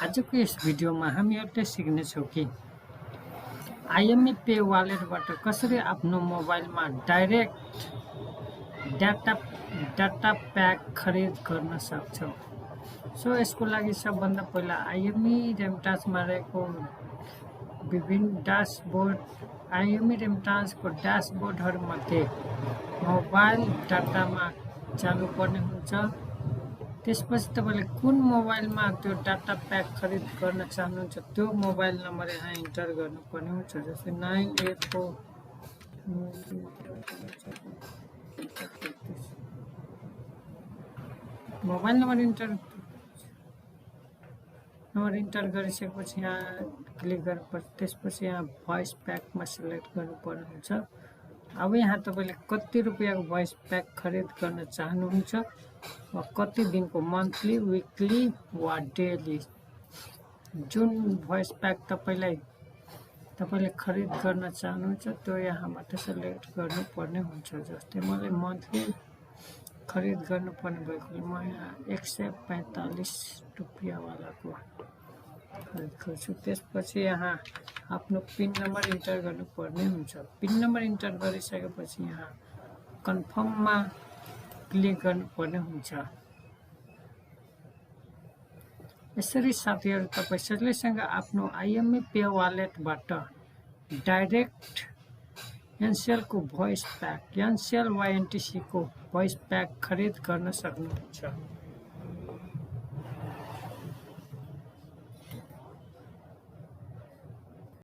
आजको यस भिडियोमा हामीहरूले सिक्नेछौँ कि आइएमई पे वालेटबाट कसरी आफ्नो मोबाइलमा डाइरेक्ट डाटा प्याक खरिद गर्न सक्छौँ। सो यसको लागि सबभन्दा पहिला आइएमई रेमिटान्समा रहेको विभिन्न ड्यासबोर्ड आइएमई रेमिटान्सको ड्यासबोर्डहरूमध्ये मोबाइल डाटामा जानुपर्ने हुन्छ। त्यसपछि तपाईँले कुन मोबाइलमा त्यो डाटा प्याक खरिद गर्न चाहनुहुन्छ त्यो मोबाइल नम्बर यहाँ इन्टर गर्नुपर्ने हुन्छ। जस्तै 984 मोबाइल नम्बर इन्टर गरिसकेपछि यहाँ क्लिक गर्नुपर्छ। त्यसपछि यहाँ भोइस प्याकमा सिलेक्ट गर्नुपर्ने हुन्छ। अब यहाँ तपाईँले कति रुपियाँको भोइस प्याक खरिद गर्न चाहनुहुन्छ वा कति दिनको मन्थली विकली वा डेली जुन भोइस प्याक तपाईँले खरिद गर्न चाहनुहुन्छ त्यो यहाँबाट सिलेक्ट गर्नुपर्ने हुन्छ। जस्तै मैले मन्थली खरिद गर्नुपर्ने भएकोले म यहाँ 145 रुपियाँवालाको खरिद गर्छु। त्यसपछि यहाँ आफ्नो पिन नम्बर इन्टर गर्नुपर्ने हुन्छ। पिन नम्बर इन्टर गरिसकेपछि यहाँ कन्फर्ममा क्लिक गर्नुपर्ने हुन्छ। यसरी साथीहरू तपाईँ सजिलैसँग आफ्नो आइएमई पे वालेटबाट डाइरेक्ट NCELL को भोइस प्याक NCELL वा NTC को भोइस प्याक खरिद गर्न सक्नुहुन्छ।